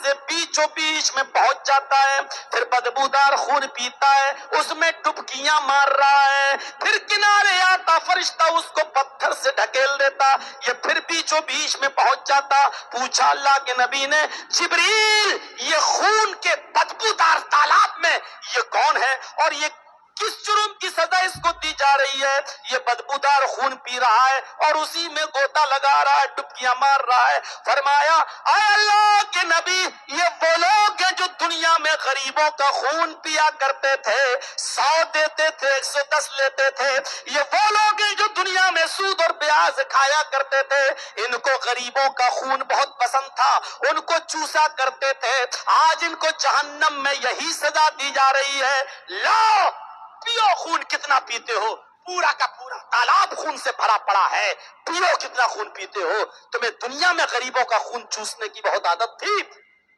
سے بیچوں بیچ میں پہنچ جاتا ہے، پھر بدبودار خون پیتا ہے، اس میں ڈبکیاں مار رہا ہے، پھر کنارے آتا فرشتہ اس کو پتھر سے ڈھکیل دیتا، یہ پھر بیچوں بیچ میں پہنچ جاتا۔ پوچھا اللہ کے نبی نے، جبریل یہ خون کے بدبودار تالاب میں یہ کون ہے اور یہ کس جرم کی سزا اس کو دی جا رہی ہے؟ یہ بدبودار خون پی رہا ہے اور اسی میں غوطہ لگا رہا ہے، ڈبکیاں مار رہا ہے۔ فرمایا اے اللہ کے نبی، یہ وہ لوگ ہیں جو دنیا میں غریبوں کا خون پیا کرتے تھے، 100 دیتے تھے 110 لیتے تھے، یہ وہ لوگ ہیں جو دنیا میں سود اور بیاج کھایا کرتے تھے، ان کو غریبوں کا خون بہت پسند تھا، ان کو چوسا کرتے تھے، آج ان کو جہنم میں یہی سزا دی جا رہی ہے۔ لاؤ پیو خون، کتنا پیتے ہو؟ پورا کا پورا تالاب خون سے بھرا پڑا ہے، پیو کتنا خون پیتے ہو؟ تمہیں دنیا میں غریبوں کا خون چوسنے کی بہت عادت تھی،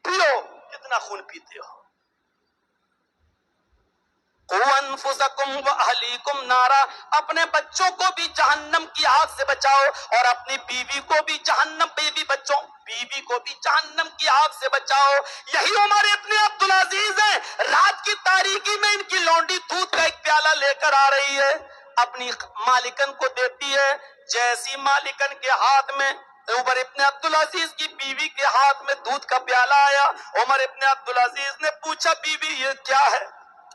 پیو کتنا خون پیتے ہو؟ قُوْ أَنفُسَكُمْ وَأَهْلِيكُمْ نَارًا، اپنے بچوں کو بھی جہنم کی آگ سے بچاؤ اور اپنی بیوی کو بھی بیوی کو بھی جہنم کی آگ سے بچاؤ۔ یہی عمر ابن عبدالعزیز ہے، رات کی تاریکی میں ان کی لونڈی دودھ کا ایک پیالہ لے کر آ رہی ہے، اپنی مالکن کو دیتی ہے، جیسی مالکن کے ہاتھ میں عمر ابن عبدالعزیز کی بیوی کے ہاتھ میں دودھ کا پیالہ آیا، عمر ابن عبدالعزیز نے پوچھا بیوی یہ کیا ہے؟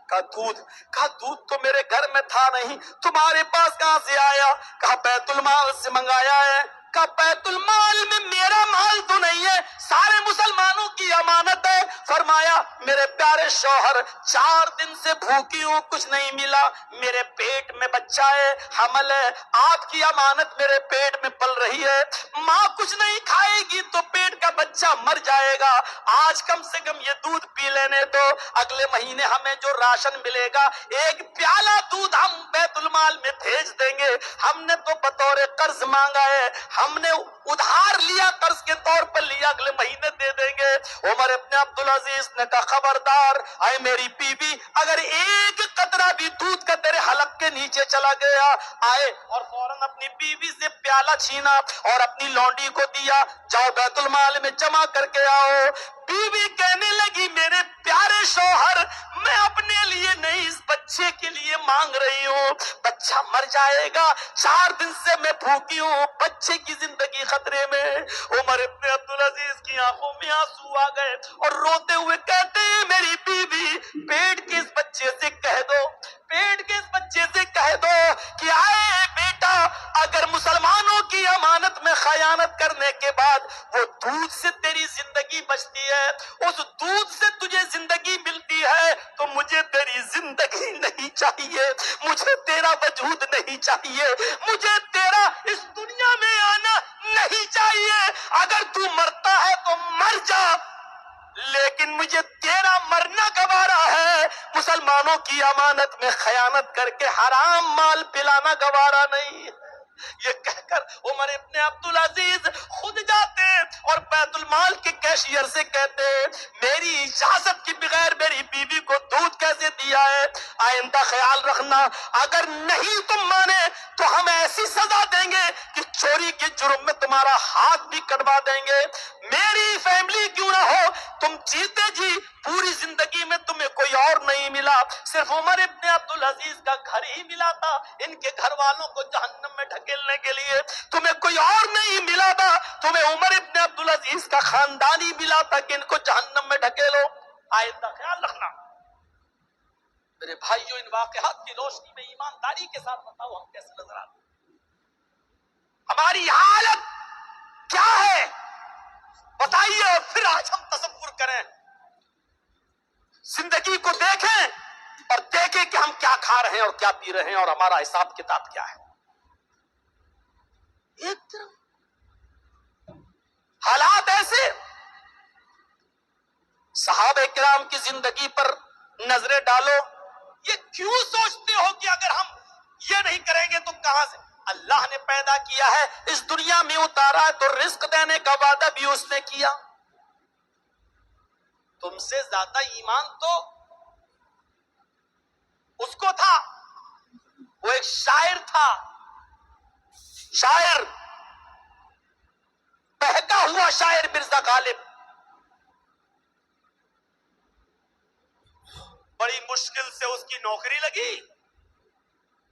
کہا دودھ تو میرے گھر میں تھا نہیں، تمہارے پاس کہاں سے آیا؟ کہا بیت المال سے منگایا ہے۔ کہا بیت المال میں میرا مال تو نہیں ہے، سارے مسلمانوں کی امانت ہے۔ فرمایا میرے پیارے شوہر 4 دن سے بھوکی ہوں، کچھ نہیں ملا، میرے پیٹ میں بچہ ہے، حمل ہے، آپ کی امانت میرے پیٹ میں پل رہی ہے، ماں کچھ نہیں کھائے گی تو پیٹ کا بچہ مر جائے گا، آج کم سے کم یہ دودھ پی لینے دو، اگلے مہینے ہمیں جو راشن ملے گا ایک پیالہ دودھ ہم بیت المال میں بھیج دیں گے، ہم نے تو بطور قرض مانگا ہے، ہم نے ادھار لیا، قرض کے طور پر لیا، اگلے مہینے دے دیں گے۔ عمر ابن عبدالعزیز نے کہا خبردار، اے میری بیوی، اگر ایک قطرہ بھی دودھ کا تیرے حلق کے نیچے چلا گیا، آئے اور فوراً اپنی بیوی سے پیالہ چھینا اور اپنی لونڈی کو دیا، جاؤ بیت المال میں جمع کر کے آؤ۔ بیوی کہنے لگی میرے پیارے شوہر، میں اپنے لیے نہیں اس بچے کے لیے مانگ رہی ہوں، بچہ مر جائے گا، 4 دن سے میں بھوکی ہوں، بچے کی زندگی خطرے میں۔ عمر ابن عبدالعزیز کی آنکھوں میں آنسو آ گئے اور روتے ہوئے کہتے ہیں میری بیوی پیٹ کے اس بچے سے کہہ دو، پیٹ کے اس بچے سے کہہ دو کہ آئے بیٹا، اگر مسلمانوں کی امانت میں خیانت کرنے کے بعد وہ دودھ سے تیری زندگی بچتی ہے، اس دودھ سے تجھے زندگی ملتی ہے، تو مجھے تیری زندگی نہیں چاہیے، مجھے تیرا وجود نہیں چاہیے، مجھے تیرا اس دنیا میں آنا نہیں چاہیے، اگر تو مرتا ہے تو مر جا، لیکن مجھے تیرا مرنا گوارا ہے، مسلمانوں کی امانت میں خیانت کر کے حرام مال پلانا گوارا نہیں۔ یہ کہہ کر عمر ابن عبدالعزیز خود جاتے اور بیت المال کے کیشیئر سے کہتے میری اجازت کے بغیر میری بیوی کو دودھ کیسے دیا ہے، آئندہ خیال رکھنا، اگر نہیں تم مانے تو ہم ایسی سزا دیں گے کہ چوری کے جرم میں تمہارا ہاتھ بھی کٹوا دیں گے، میری فیملی کیوں نہ ہو، تم جیتے جی پوری زندگی میں تمہیں کوئی اور نہیں ملا، صرف عمر ابن عبدالعزیز کا گھر ہی ملا تھا ان کے گھر والوں کو جہنم میں ڈھکیلنے کے لیے، تمہیں کوئی اور نہیں ملا تھا، تمہیں عمر ابن عبدالعزیز کا خاندان ہی ملا تھا کہ ان کو جہنم میں ڈھکیلو۔ آئندہ خیال رکھنا۔ میرے بھائیوں، ان واقعات کی روشنی میں ایمانداری کے ساتھ بتاؤ ہم کیسے نظر آتے ہیں، ہماری حالت کیا ہے بتائیے، اور پھر آج ہم تصور کریں، زندگی کو دیکھیں اور دیکھیں کہ ہم کیا کھا رہے ہیں اور کیا پی رہے ہیں اور ہمارا حساب کتاب کیا ہے۔ ایک طرف حالات ایسے، صحابہ کرام کی زندگی پر نظریں ڈالو، یہ کیوں سوچتے ہو کہ اگر ہم یہ نہیں کریں گے تو کہاں سے؟ اللہ نے پیدا کیا ہے، اس دنیا میں اتارا ہے تو رزق دینے کا وعدہ بھی اس نے کیا۔ تم سے زیادہ ایمان تو اس کو تھا، وہ ایک شاعر تھا، شاعر، بہکا ہوا شاعر مرزا غالب، بڑی مشکل سے اس کی نوکری لگی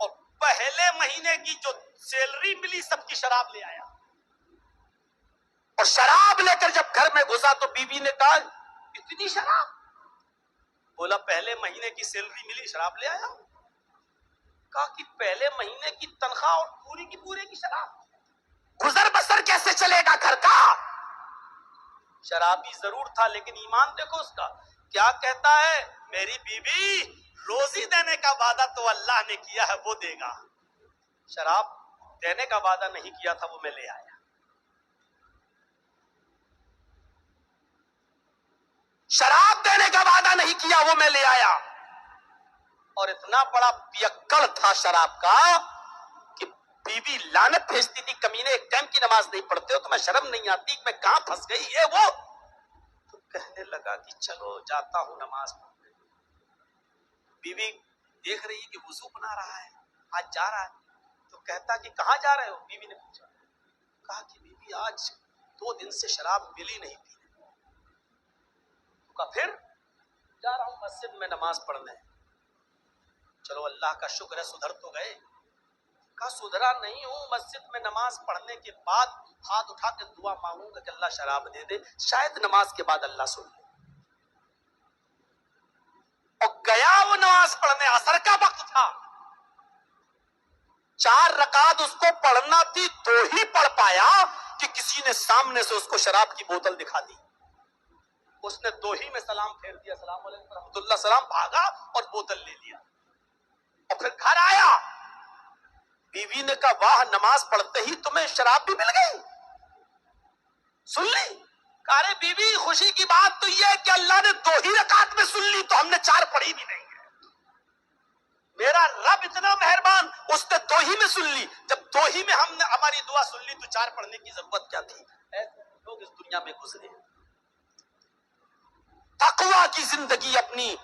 اور پہلے مہینے کی جو سیلری ملی سب کی شراب لے آیا، اور شراب لے کر جب گھر میں گھسا تو بیوی نے کہا اتنی شراب؟ بولا پہلے مہینے کی سیلری ملی شراب لے آیا۔ کہا کہ پہلے مہینے کی تنخواہ اور پوری کی پورے کی شراب، گزر بسر کیسے چلے گا گھر کا؟ شرابی ضرور تھا لیکن ایمان دیکھو اس کا، کیا کہتا ہے؟ میری بیوی روزی دینے کا وعدہ تو اللہ نے کیا ہے وہ دے گا، شراب دینے کا وعدہ نہیں کیا تھا وہ میں لے آیا۔ شراب دینے کا وعدہ نہیں کیا وہ میں لے آیا، اور اتنا بڑا پیکڑ تھا شراب کا کہ بیوی لعنت بھیجتی تھی، کمینے ایک ٹائم کی نماز نہیں پڑھتے ہو، تمہیں شرم نہیں آتی کہ میں کہاں پھنس گئی ہے وہ؟ تو کہنے لگا کہ چلو جاتا ہوں نماز پڑھنے۔ بیوی دیکھ رہی کہ وضو بنا رہا ہے، آج جا رہا ہے، تو کہتا کہ کہاں جا رہے ہو؟ بیوی نے پوچھا، کہا کہ بیوی آج 2 دن سے شراب ملی نہیں پینے۔ تو کہا پھر؟ جا رہا ہوں مسجد میں نماز پڑھنے۔ چلو اللہ کا شکر ہے سدھر تو گئے۔ کہا سدھرا نہیں ہوں، مسجد میں نماز پڑھنے کے بعد ہاتھ اٹھا کے دعا مانگوں گا کہ اللہ شراب دے دے، شاید نماز کے بعد اللہ سن لے۔ اور گیا وہ نماز پڑھنے، عصر کا وقت تھا، 4 رکعت اس کو پڑھنا تھی، 2 ہی پڑھ پایا کہ کسی نے سامنے سے اس کو شراب کی بوتل دکھا دی۔ اس نے 2 ہی میں سلام پھیر دیا، السلام علیکم رحمۃ اللہ، سلام، بھاگا اور بوتل لے لیا، اور پھر گھر آیا۔ بیوی نے کہا واہ، نماز پڑھتے ہی تمہیں شراب بھی مل گئی، سن لی؟ کہا ارے بیوی خوشی کی بات تو یہ ہے کہ اللہ نے 2 ہی رکعت میں سن لی، تو ہم نے 4 پڑھی بھی نہیں ہے۔ میرا رب اتنا مہربان، اس نے 2 ہی میں سن لی، جب 2 ہی میں ہم نے ہماری دعا سن لی تو 4 پڑھنے کی ضرورت کیا تھی؟ ایسے لوگ اس دنیا میں گزرے۔ تقوی کی زندگی اپنی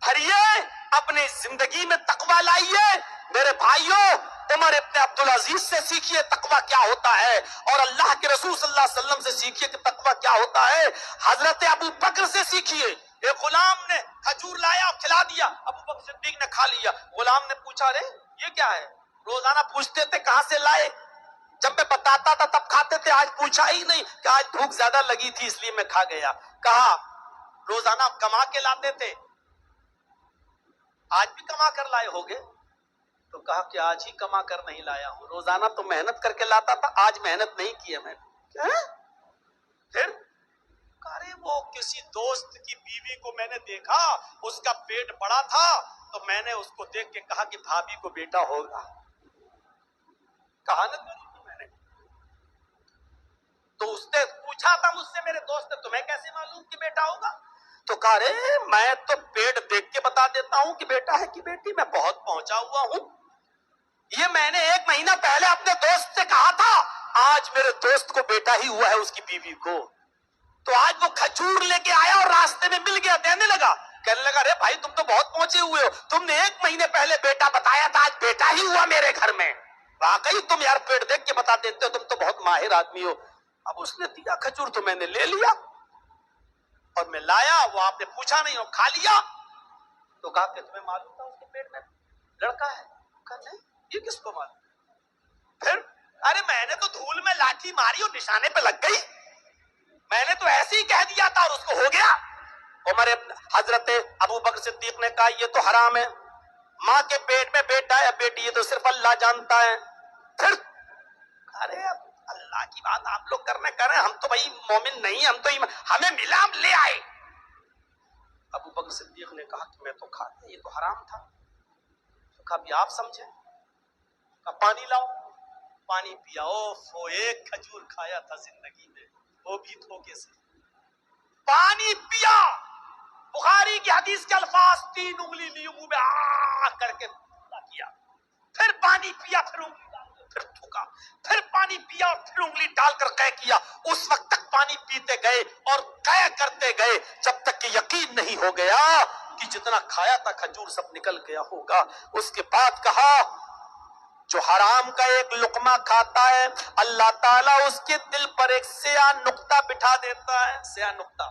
بھریے، اپنی زندگی میں تقوی لائیے۔ میرے بھائیوں، عمر ابن عبدالعزیز سے سیکھیے تقوی کیا ہوتا ہے، اور اللہ کے رسول صلی اللہ علیہ وسلم سے سیکھیے کہ تقوی کیا ہوتا ہے۔ حضرت ابو بکر سے سیکھیے، ایک غلام نے کھجور لایا اور کھلا دیا، ابو بکر صدیق نے کھا لیا۔ غلام نے پوچھا ارے یہ کیا ہے؟ روزانہ پوچھتے تھے کہاں سے لائے، جب میں بتاتا تھا تب کھاتے تھے، آج پوچھا ہی نہیں کہ آج بھوک زیادہ لگی تھی اس لیے میں کھا گیا۔ کہا روزانہ کما کے لاتے تھے، آج بھی کما کر لائے ہوگے؟ تو کہا کہ آج ہی کما کر نہیں لایا ہوں، روزانہ تو محنت کر کے لاتا تھا، آج محنت نہیں کی ہے میں نے۔ کیا؟ پھر کہا ارے وہ کسی دوست کی بیوی کو میں نے دیکھا، اس کا پیٹ بڑا تھا، تو میں نے اس کو دیکھ کے کہا کہ بھابھی کو بیٹا ہوگا، کہانت کری تھی میں نے۔ تو اس نے پوچھا تھا مجھ سے، میرے دوست نے، تمہیں کیسے معلوم کہ بیٹا ہوگا؟ تو کہا رے میں تو پیٹ دیکھ کے بتا دیتا ہوں کہ بیٹا ہے کہ بیٹی، میں بہت پہنچا ہوا ہوں۔ یہ میں نے 1 مہینہ پہلے اپنے دوست سے کہا تھا، آج میرے دوست کو بیٹا ہی ہوا ہے اس کی بیوی کو۔ تو آج وہ کھجور لے کے آیا اور راستے میں مل گیا، دینے لگا، کہنے لگا رے بھائی تم تو بہت پہنچے ہوئے ہو، تم نے 1 مہینے پہلے بیٹا بتایا تھا، آج بیٹا ہی ہوا میرے گھر میں، واقعی تم یار پیٹ دیکھ کے بتا دیتے ہو، تم تو بہت ماہر آدمی ہو۔ اب اس نے دیا کھجور تو میں نے لے لیا، اور میں لایا، وہ آپ نے پوچھا نہیں اور کھا لیا۔ تو کہا کہ تمہیں معلوم تھا اس کے پیٹ میں لڑکا ہے؟ کہا نہیں، یہ کس کو معلوم؟ پھر ارے میں نے تو دھول میں لاٹھی ماری اور نشانے پہ لگ گئی، میں نے تو ایسے ہی کہہ دیا تھا اور اس کو ہو گیا۔ حضرت ابو بکر صدیق نے کہا یہ تو حرام ہے، ماں کے پیٹ میں بیٹا ہے بیٹی یہ تو صرف اللہ جانتا ہے۔ پھر ارے اب اللہ کی بات آپ لوگ کریں، ہم تو بھائی مومن نہیں، ہم تو ہمیں ملا ہم لے آئے۔ ابو بکر صدیق نے کہا کہ میں تو کھاتا، یہ تو حرام تھا۔ تو کہا بھی آپ سمجھے؟ کہا پانی لاؤ، پانی پیا، وہ 1 کھجور کھایا تھا زندگی میں، وہ بھی دھوکے سے۔ پانی پیا، بخاری کی حدیث کے الفاظ، 3 انگلی لی منہ میں آ کر کے کیا، پھر پانی پیا، پھر انگلی ڈال کر پھر تھوکا، پھر پانی پیا اور پھر انگلی ڈال کر قے کیا۔ اس وقت تک پانی پیتے گئے اور قے کرتے گئے جب تک کہ یقین نہیں ہو گیا کہ جتنا کھایا تھا کھجور سب نکل گیا ہوگا۔ اس کے بعد کہا جو حرام کا 1 لقمہ کھاتا ہے اللہ تعالیٰ اس کے دل پر ایک سیاہ نقطہ بٹھا دیتا ہے، سیاہ نقطہ۔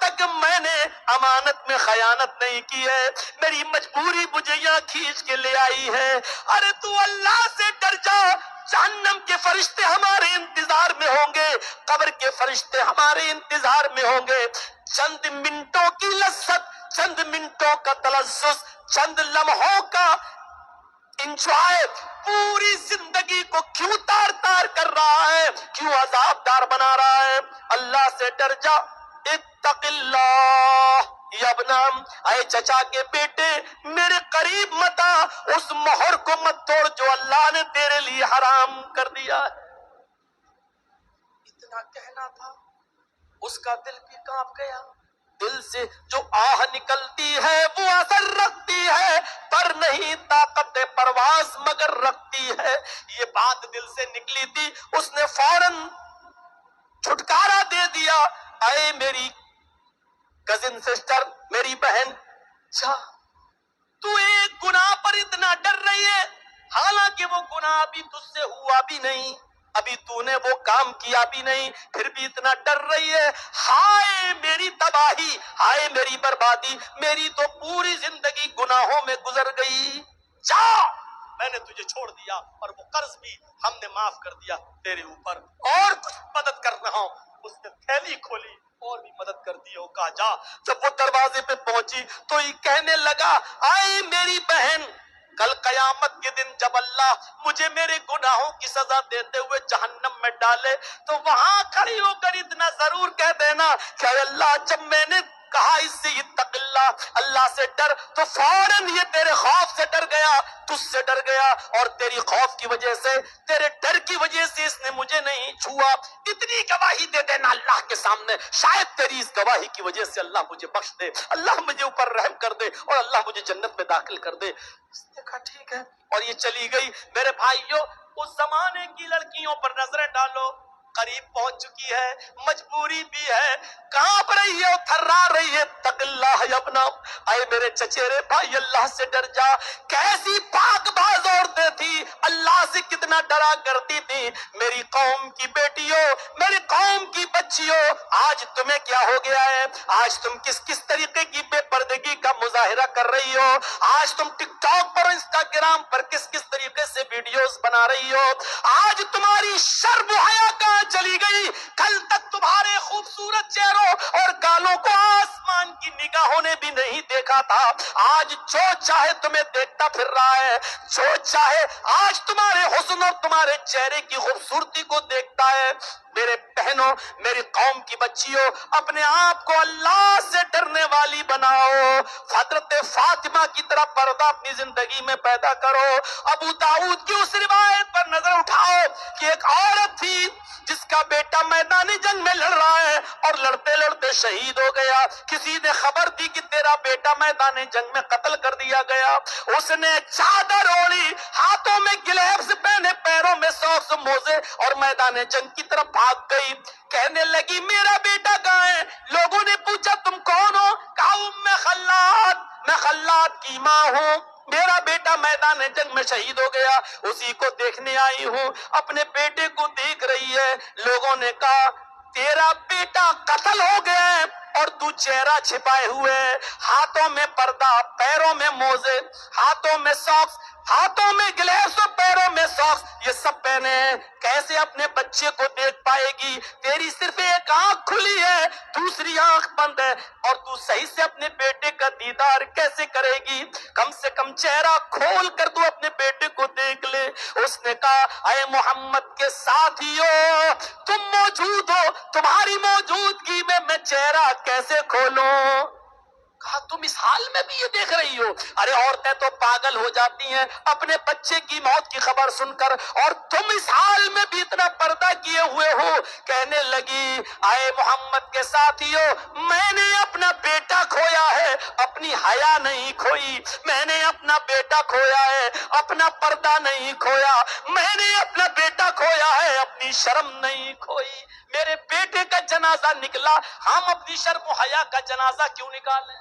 تک میں نے امانت میں خیانت نہیں کی ہے، میری مجبوری مجھے یہاں کھینچ کے لے آئی ہے۔ ارے تو اللہ سے ڈر جا، جہنم کے فرشتے ہمارے انتظار میں ہوں گے، قبر کے فرشتے ہمارے انتظار میں ہوں گے۔ چند منٹوں کی لذت، چند منٹوں کا تلذذ، چند لمحوں کا انجوائے پوری زندگی کو کیوں تار تار کر رہا ہے، کیوں عذاب دار بنا رہا ہے؟ اللہ سے ڈر جا۔ اتق اللہ یا ابنام، اے چچا کے بیٹے میرے قریب مت آ، اس مہر کو مت توڑ جو اللہ نے تیرے لیے حرام کر دیا ہے۔ اتنا کہنا تھا، اس کا دل بھی کانپ گیا۔ دل سے جو آہ نکلتی ہے وہ اثر رکھتی ہے، پر نہیں طاقت پرواز مگر رکھتی ہے۔ یہ بات دل سے نکلی تھی، اس نے فوراً چھٹکارا دے دیا۔ اے میری کزن سسٹر، میری بہن، جا، تو ایک گناہ پر اتنا ڈر رہی ہے، حالانکہ وہ گناہ ابھی تجھ سے ہوا بھی نہیں، ابھی تو نے وہ کام کیا بھی نہیں، پھر بھی اتنا ڈر رہی ہے۔ ہائے میری تباہی، ہائے میری بربادی، میری تو پوری زندگی گناہوں میں گزر گئی۔ جا، میں نے تجھے چھوڑ دیا اور وہ قرض بھی ہم نے معاف کر دیا تیرے اوپر، اور کچھ مدد کر رہا ہوں۔ اس نے تھیلی کھولی اور بھی مدد کر دی، کہا جا۔ جب وہ دروازے پہ پہنچی تو یہ کہنے لگا، اے میری بہن، کل قیامت کے دن جب اللہ مجھے میرے گناہوں کی سزا دیتے ہوئے جہنم میں ڈالے تو وہاں کھڑی ہو کر اتنا ضرور کہہ دینا کہ اے اللہ، جب میں نے کہا اس سے اتق اللہ، اللہ سے ڈر، تو فوراً یہ تیرے خوف سے ڈر گیا، تجھ سے ڈر گیا، اور تیری خوف کی وجہ سے، تیرے ڈر کی وجہ سے اس نے مجھے نہیں چھوا۔ اتنی گواہی دے دینا اللہ کے سامنے، شاید تیری اس گواہی کی وجہ سے اللہ مجھے بخش دے، اللہ مجھے اوپر رحم کر دے اور اللہ مجھے جنت میں داخل کر دے۔ اس نے کہا ٹھیک ہے، اور یہ چلی گئی۔ میرے بھائیوں، اس زمانے کی لڑکیوں پر نظریں ڈالو، قریب پہنچ چکی ہے، مجبوری بھی ہے، کانپ رہی ہے، تھرا رہی ہے۔ تق اللہ یا ابنا، اے میرے چچیرے بھائی، اللہ سے ڈر جا۔ کیسی پاک باز عورتیں تھی، اللہ سے کتنا ڈرا کرتی تھی۔ میری قوم کی بیٹیوں، میری قوم کی بچیوں، آج تمہیں کیا ہو گیا ہے؟ آج تم کس کس طریقے کی بے پردگی کا مظاہرہ کر رہی ہو؟ آج تم ٹک ٹاک پر، انسٹاگرام پر کس کس طریقے سے ویڈیوز بنا رہی ہو؟ آج تمہاری شرم و حیا کہاں چلی گئی؟ کل تک تمہارے خوبصورت چہروں اور گالوں کو آسمان کی نگاہوں نے بھی نہیں دیکھا تھا، آج جو چاہے تمہیں دیکھتا پھر رہا ہے، جو چاہے آج تمہارے حسن اور تمہارے چہرے کی خوبصورتی کو دیکھتا ہے۔ میرے بہنوں، میری قوم کی بچیوں، اپنے آپ کو اللہ سے ڈرنے والی بناؤ، حضرت فاطمہ کی طرح پردہ اپنی زندگی میں پیدا کرو۔ ابو داؤد کی اس روایت پر نظر اٹھاؤ کہ ایک عورت تھی جس کا بیٹا میدان جنگ میں لڑ رہا ہے اور لڑتے لڑتے شہید ہو گیا۔ کسی نے خبر دی کہ تیرا بیٹا میدان جنگ میں قتل کر دیا گیا۔ اس نے چادر اوڑھی، ہاتھوں میں گلیوز پہنے، پیروں میں ساکس موزے، اور میدان جنگ کی طرف بھاگ گئی۔ کہنے لگی میرا بیٹا کہاں ہے؟ لوگوں نے پوچھا تم کون ہو؟ کہا ام خلاد، میں خلاد کی ماں ہوں، میرا بیٹا میدان جنگ میں شہید ہو گیا، اسی کو دیکھنے آئی ہوں۔ اپنے بیٹے کو دیکھ رہی ہے۔ لوگوں نے کہا تیرا بیٹا قتل ہو گیا ہے اور تو چہرہ چھپائے ہوئے، ہاتھوں میں پردہ، پیروں میں موزے، ہاتھوں میں ساکس، ہاتھوں میں گلیوز اور پیروں میں ساکس، یہ سب پہنے ہیں، کیسے اپنے بچے کو دیکھ پائے گی؟ تیری صرف ایک آنکھ کھلی ہے، دوسری آنکھ بند ہے، اور تو صحیح سے اپنے بیٹے کا دیدار کیسے کرے گی؟ کم سے کم چہرہ کھول کر تو اپنے بیٹے کو دیکھ لے۔ اس نے کہا اے محمد کے ساتھیو، تم موجود ہو، تمہاری موجودگی میں چہرہ کیسے کھولوں؟ کہا تم اس حال میں بھی یہ دیکھ رہی ہو؟ ارے عورتیں تو پاگل ہو جاتی ہیں اپنے بچے کی موت کی خبر سن کر، اور تم اس حال میں بھی اتنا پردہ کیے ہوئے ہو۔ کہنے لگی اے محمد کے ساتھیو، میں نے اپنا بیٹا کھویا ہے، اپنی حیا نہیں کھوئی، میں نے اپنا بیٹا کھویا ہے، اپنا پردہ نہیں کھویا، میں نے اپنا بیٹا کھویا ہے، اپنی شرم نہیں کھوئی۔ میرے بیٹے کا جنازہ نکلا، ہم اپنی شرم و حیا کا جنازہ کیوں نکالیں؟